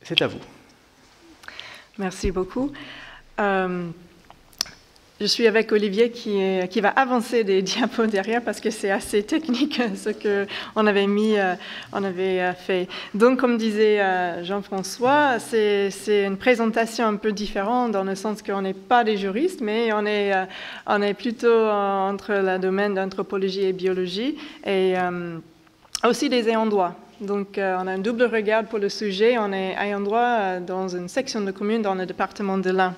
C'est à vous. Merci beaucoup. Je suis avec Olivier qui va avancer des diapos derrière parce que c'est assez technique ce qu'on avait fait. Donc, comme disait Jean-François, c'est une présentation un peu différente dans le sens qu'on n'est pas des juristes, mais on est plutôt entre le domaine d'anthropologie et biologie et aussi des ayants droit. Donc, on a un double regard pour le sujet. On est ayant droit dans une section de commune dans le département de l'Ain.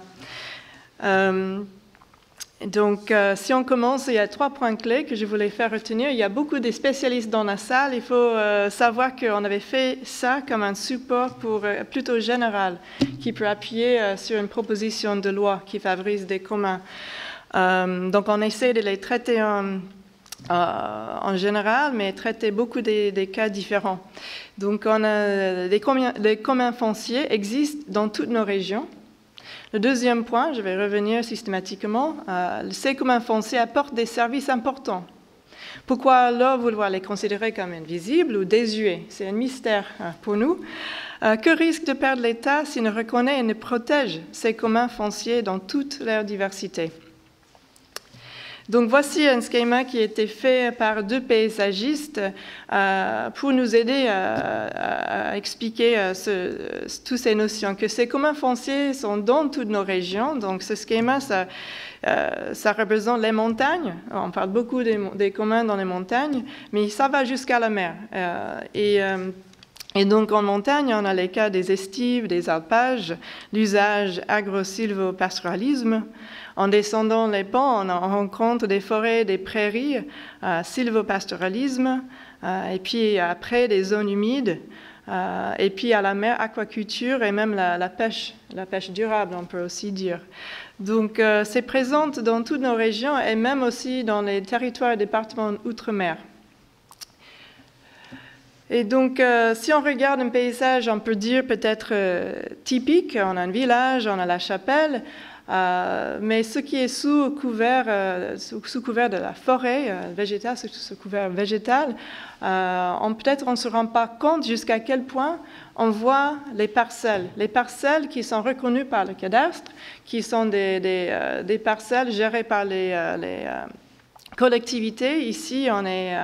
Donc, si on commence, il y a 3 points clés que je voulais faire retenir. Il y a beaucoup de spécialistes dans la salle. Il faut savoir qu'on avait fait ça comme un support plutôt général qui peut appuyer sur une proposition de loi qui favorise des communs. Donc, on essaie de les traiter en général, mais traiter beaucoup des cas différents. Donc, les communs fonciers existent dans toutes nos régions. Le deuxième point, je vais revenir systématiquement, ces communs fonciers apportent des services importants. Pourquoi alors vouloir les considérer comme invisibles ou désuets? C'est un mystère pour nous. Que risque de perdre l'État s'il ne reconnaît et ne protège ces communs fonciers dans toute leur diversité? Donc voici un schéma qui a été fait par 2 paysagistes pour nous aider à expliquer toutes ces notions. Que ces communs fonciers sont dans toutes nos régions. Donc ce schéma, ça représente les montagnes. On parle beaucoup des communs dans les montagnes, mais ça va jusqu'à la mer. Et donc, en montagne, on a les cas des estives, des alpages, l'usage agro-sylvo-pastoralisme. En descendant les pans, on rencontre des forêts, des prairies, sylvopastoralisme, et puis après des zones humides, et puis à la mer, aquaculture et même la pêche durable, on peut aussi dire. Donc, c'est présent dans toutes nos régions et même aussi dans les territoires et départements outre-mer. Et donc, si on regarde un paysage, on peut dire peut-être typique, on a un village, on a la chapelle, mais ce qui est sous couvert de la forêt végétale, sous couvert végétal, peut-être on ne se rend pas compte jusqu'à quel point on voit les parcelles qui sont reconnues par le cadastre, qui sont des parcelles gérées par les collectivités. Ici, on est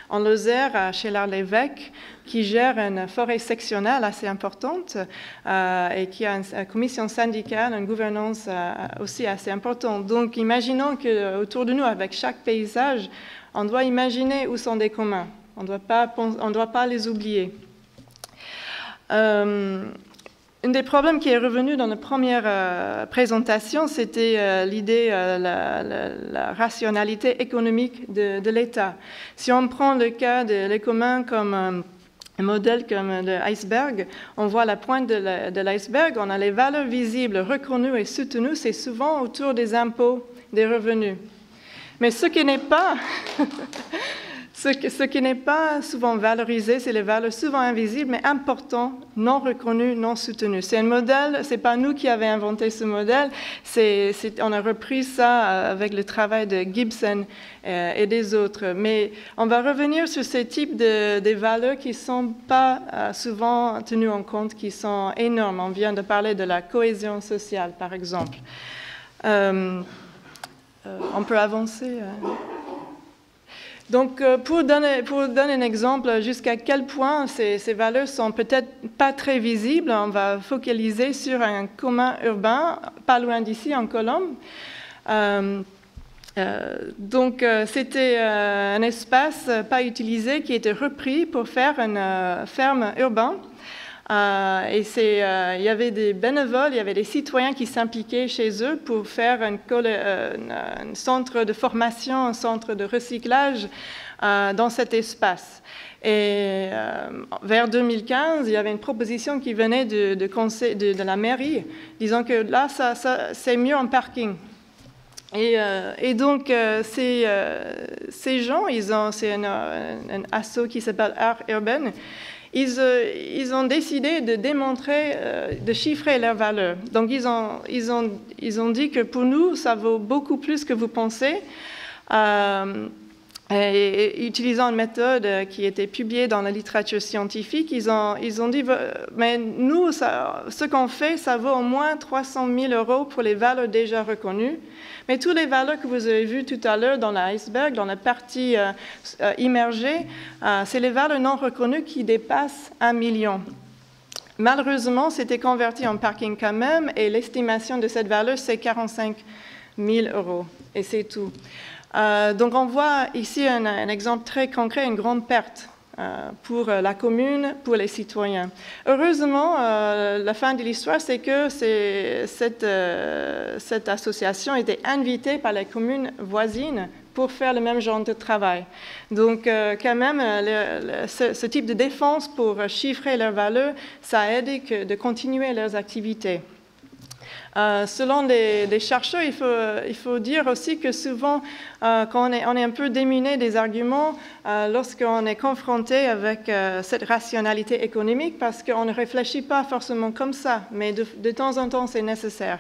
en Lozère, chez l'Arlévêque, qui gère une forêt sectionnelle assez importante et qui a une commission syndicale, une gouvernance aussi assez importante. Donc, imaginons qu'autour de nous, avec chaque paysage, on doit imaginer où sont des communs. On ne doit pas les oublier. Un des problèmes qui est revenu dans la première présentation, c'était l'idée, la rationalité économique de l'État. Si on prend le cas des communs comme un modèle comme de l'iceberg, on voit la pointe de l'iceberg, on a les valeurs visibles, reconnues et soutenues, c'est souvent autour des impôts, des revenus. Mais ce qui n'est pas... Ce qui n'est pas souvent valorisé, c'est les valeurs souvent invisibles, mais importantes, non reconnues, non soutenues. C'est un modèle, c'est pas nous qui avons inventé ce modèle, on a repris ça avec le travail de Gibson et des autres. Mais on va revenir sur ces types de valeurs qui ne sont pas souvent tenues en compte, qui sont énormes. On vient de parler de la cohésion sociale, par exemple. On peut avancer. Donc, pour donner un exemple, jusqu'à quel point ces valeurs sont peut-être pas très visibles, on va focaliser sur un commun urbain, pas loin d'ici, en Colombe. Donc, c'était un espace pas utilisé qui était repris pour faire une ferme urbaine. Et il y avait des bénévoles, il y avait des citoyens qui s'impliquaient chez eux pour faire un centre de formation, un centre de recyclage dans cet espace. Et vers 2015, il y avait une proposition qui venait de la mairie, disant que là, c'est mieux en parking. Et donc, ces gens, c'est un asso qui s'appelle Art Urbain. Ils ont décidé de démontrer, de chiffrer leurs valeurs. Donc, ils ont dit que pour nous, ça vaut beaucoup plus que vous pensez. Et utilisant une méthode qui était publiée dans la littérature scientifique, ils ont dit, mais nous, ce qu'on fait, ça vaut au moins 300 000 € pour les valeurs déjà reconnues. Mais toutes les valeurs que vous avez vues tout à l'heure dans l'iceberg, dans la partie immergée, c'est les valeurs non reconnues qui dépassent 1 million. Malheureusement, c'était converti en parking quand même, et l'estimation de cette valeur, c'est 45 000 €. Et c'est tout. Donc on voit ici un exemple très concret, une grande perte pour la commune, pour les citoyens. Heureusement, la fin de l'histoire, c'est que cette association était invitée par les communes voisines pour faire le même genre de travail. Donc quand même, ce type de défense pour chiffrer leurs valeurs, ça a aidé de continuer leurs activités. Selon les chercheurs, il faut dire aussi que souvent, quand on est un peu démuné des arguments, lorsqu'on est confronté avec cette rationalité économique, parce qu'on ne réfléchit pas forcément comme ça, mais de temps en temps, c'est nécessaire.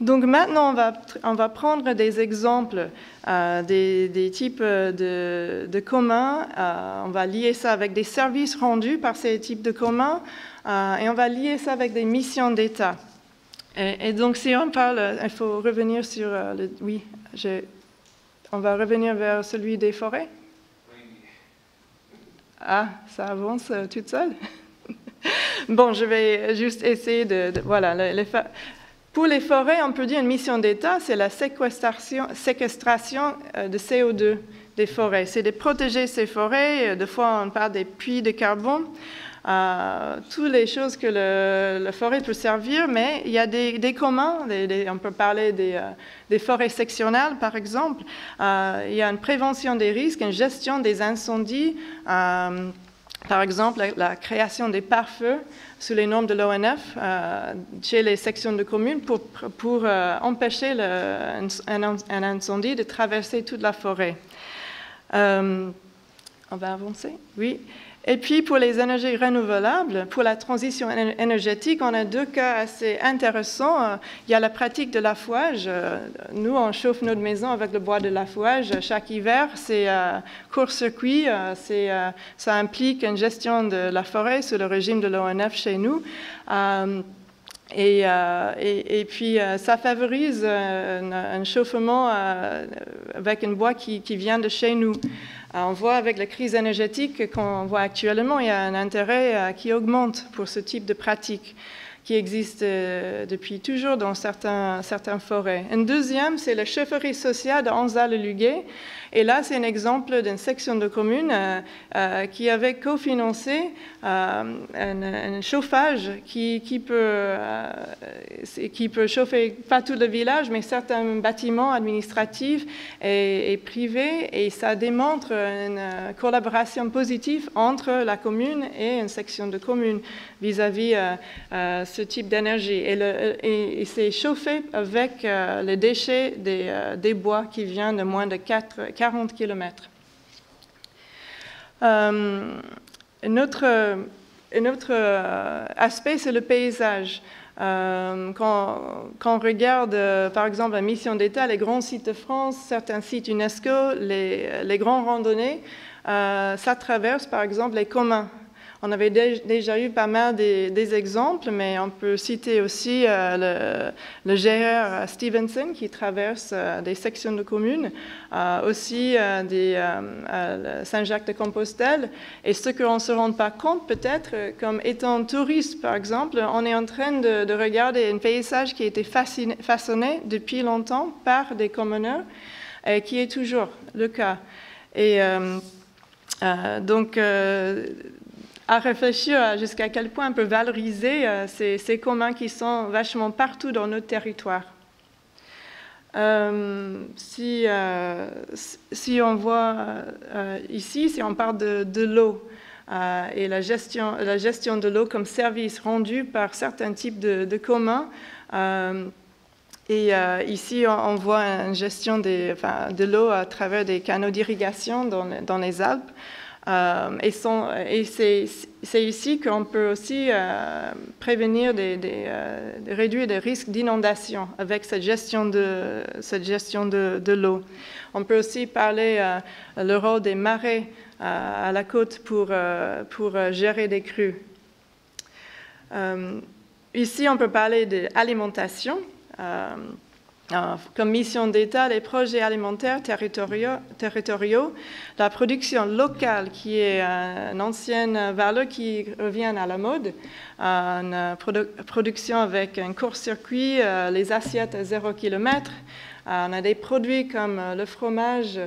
Donc maintenant, on va prendre des exemples des types de communs. On va lier ça avec des services rendus par ces types de communs, et on va lier ça avec des missions d'État. Et donc, si on parle, il faut revenir sur oui, on va revenir vers celui des forêts. Ah, ça avance toute seule. Bon, je vais juste essayer voilà. Pour les forêts, on peut dire une mission d'État, c'est la séquestration de CO2 des forêts. C'est de protéger ces forêts. Des fois, on parle des puits de carbone. Toutes les choses que la forêt peut servir, mais il y a des communs, on peut parler des forêts sectionnelles par exemple, il y a une prévention des risques, une gestion des incendies, par exemple la création des pare-feux sous les normes de l'ONF chez les sections de communes pour empêcher un incendie de traverser toute la forêt. On va avancer? Oui. Et puis, pour les énergies renouvelables, pour la transition énergétique, on a deux cas assez intéressants. Il y a la pratique de l'affouage. Nous, on chauffe notre maison avec le bois de l'affouage chaque hiver. C'est court-circuit. Ça implique une gestion de la forêt sous le régime de l'ONF chez nous. Et puis, ça favorise un chauffement avec un bois qui vient de chez nous. On voit avec la crise énergétique qu'on voit actuellement, il y a un intérêt qui augmente pour ce type de pratique qui existe depuis toujours dans certaines forêts. Un deuxième, c'est la chaufferie sociale de Anza-le-Luguet. Et là, c'est un exemple d'une section de commune qui avait cofinancé un chauffage qui peut chauffer pas tout le village, mais certains bâtiments administratifs et privés. Et ça démontre une collaboration positive entre la commune et une section de commune vis-à-vis ce type d'énergie. Et c'est chauffé avec les déchets des bois qui viennent de moins de 40 km. Un autre aspect, c'est le paysage. Quand on regarde, par exemple, la mission d'État, les grands sites de France, certains sites UNESCO, les grandes randonnées, ça traverse, par exemple, les communs. On avait déjà eu pas mal des exemples, mais on peut citer aussi le GR Stevenson qui traverse des sections de communes, aussi Saint-Jacques-de-Compostelle. Et ce qu'on ne se rend pas compte, peut-être, comme étant touriste, par exemple, on est en train de regarder un paysage qui a été façonné depuis longtemps par des communeurs, et qui est toujours le cas. Et donc, à réfléchir jusqu'à quel point on peut valoriser ces communs qui sont vachement partout dans notre territoire. Si on voit ici, si on parle de l'eau et la gestion de l'eau comme service rendu par certains types de communs, et ici on voit une gestion de l'eau à travers des canaux d'irrigation dans les Alpes. Et c'est ici qu'on peut aussi prévenir, réduire des risques d'inondation avec cette gestion de l'eau. On peut aussi parler le rôle des marais à la côte pour gérer des crues. Ici, on peut parler d'alimentation. Comme mission d'État, les projets alimentaires territoriaux, la production locale, qui est une ancienne valeur qui revient à la mode, une production avec un court-circuit, les assiettes à 0 km. On a des produits comme le fromage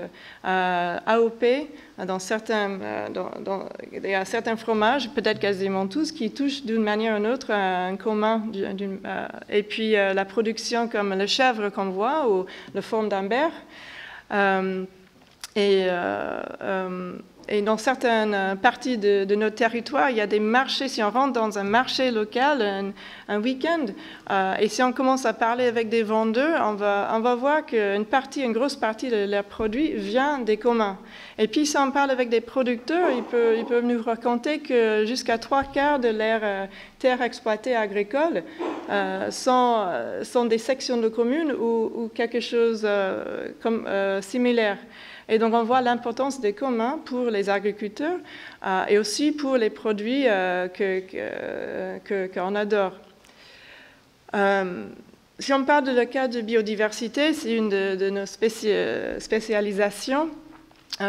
AOP, il y a certains fromages, peut-être quasiment tous, qui touchent d'une manière ou d'une autre un commun. Et puis la production comme le chèvre qu'on voit ou le fourme d'Ambert. Et dans certaines parties de notre territoire, il y a des marchés. Si on rentre dans un marché local un week-end, et si on commence à parler avec des vendeurs, on va voir qu'une grosse partie de leurs produits vient des communs. Et puis si on parle avec des producteurs, ils peuvent nous raconter que jusqu'à 3/4 de leurs terres exploitées agricoles sont des sections de communes ou quelque chose similaire. Et donc, on voit l'importance des communs pour les agriculteurs et aussi pour les produits qu'on adore. Si on parle de cas de biodiversité, c'est une de nos spécialisations.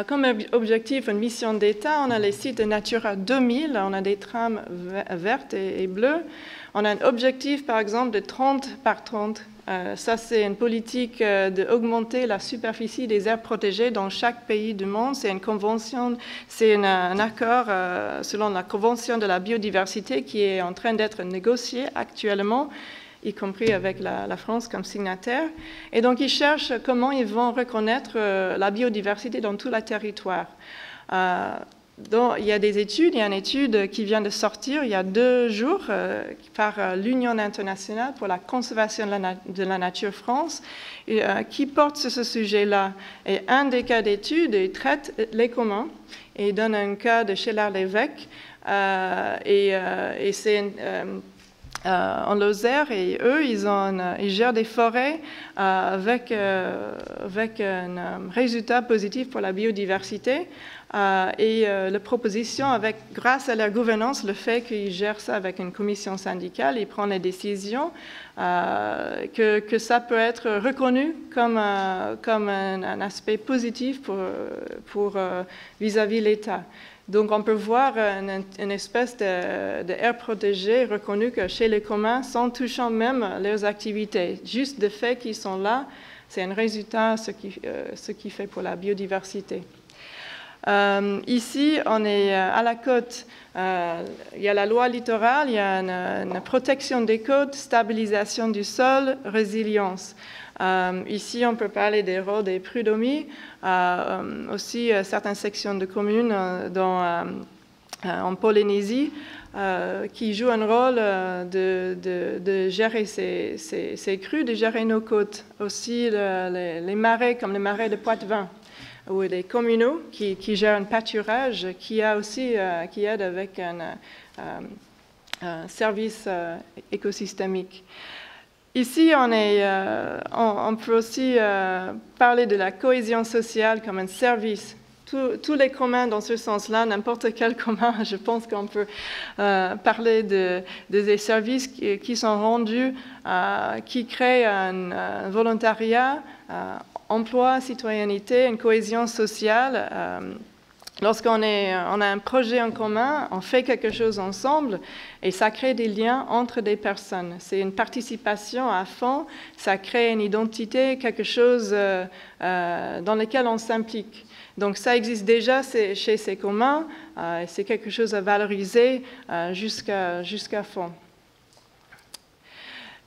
Comme objectif, une mission d'État, on a les sites de Natura 2000, on a des trames vertes et bleues. On a un objectif, par exemple, de 30 par 30. Ça, c'est une politique d'augmenter la superficie des aires protégées dans chaque pays du monde. C'est une convention, c'est un accord selon la Convention de la biodiversité qui est en train d'être négocié actuellement, y compris avec la France comme signataire. Et donc, ils cherchent comment ils vont reconnaître la biodiversité dans tout le territoire. Donc, il y a des études, il y a une étude qui vient de sortir il y a 2 jours par l'Union internationale pour la conservation de la nature France qui porte sur ce sujet-là. Et un des cas d'étude, il traite les communs et il donne un cas de Chélar-l'Évêque et c'est en Lozère et eux, ils gèrent des forêts avec un résultat positif pour la biodiversité. Et la proposition, grâce à leur gouvernance, le fait qu'ils gèrent ça avec une commission syndicale, ils prennent les décisions, que ça peut être reconnu comme un aspect positif vis-à-vis de l'État. Donc, on peut voir une espèce d'aire protégée reconnue que chez les communs, sans touchant même leurs activités. Juste le fait qu'ils sont là, c'est un résultat, ce qui fait pour la biodiversité. Ici, on est à la côte. Il y a la loi littorale, il y a une protection des côtes, stabilisation du sol, résilience. Ici, on peut parler des rôles des prud'hommes, aussi certaines sections de communes en Polynésie qui jouent un rôle de gérer ces crues, de gérer nos côtes. Aussi les marais, comme les marais de Poitevin, ou des communaux qui gèrent un pâturage qui aide avec un service écosystémique. Ici, on peut aussi parler de la cohésion sociale comme un service. Tous les communs dans ce sens-là, n'importe quel commun, je pense qu'on peut parler des services qui sont rendus, qui créent un volontariat, emploi, citoyenneté, une cohésion sociale. Lorsqu'on a un projet en commun, on fait quelque chose ensemble et ça crée des liens entre des personnes. C'est une participation à fond, ça crée une identité, quelque chose dans lequel on s'implique. Donc ça existe déjà chez ces communs et c'est quelque chose à valoriser jusqu'à fond.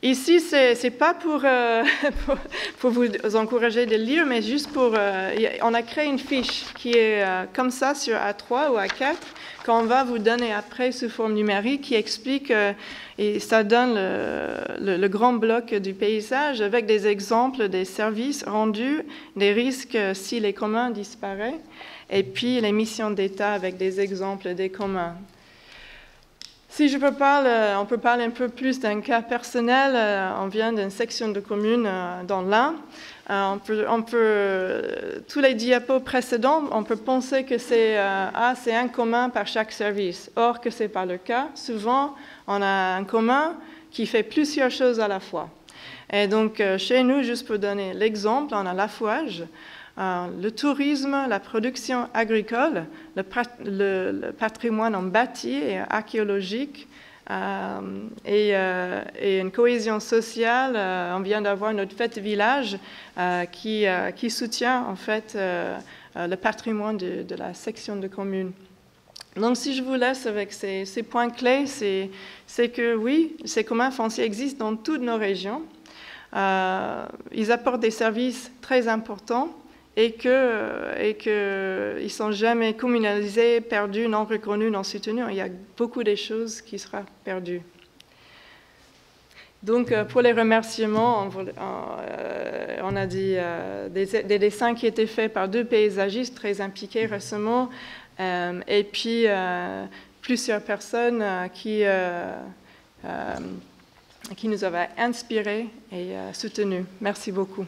Ici, ce n'est pas pour vous encourager de lire, mais juste on a créé une fiche qui est comme ça sur A3 ou A4 qu'on va vous donner après sous forme numérique qui explique, et ça donne le grand bloc du paysage avec des exemples des services rendus, des risques si les communs disparaissent. et puis les missions d'État avec des exemples des communs. Si je peux parler, on peut parler un peu plus d'un cas personnel. On vient d'une section de commune dans l'Ain. Tous les diapos précédents, on peut penser que c'est un commun par chaque service. Or, que ce n'est pas le cas. Souvent, on a un commun qui fait plusieurs choses à la fois. Et donc, chez nous, juste pour donner l'exemple, on a l'affouage, le tourisme, la production agricole, le patrimoine en bâti et archéologique et une cohésion sociale. On vient d'avoir notre fête village qui soutient en fait le patrimoine de la section de commune. Donc, si je vous laisse avec ces points clés, c'est que oui, ces communs fonciers existent dans toutes nos régions. Ils apportent des services très importants et qu'ils ne sont jamais communalisés, perdus, non reconnus, non soutenus. Il y a beaucoup de choses qui seront perdues. Donc, pour les remerciements, on a dit des dessins qui étaient faits par 2 paysagistes très impliqués récemment, et puis plusieurs personnes qui nous avaient inspirés et soutenus. Merci beaucoup.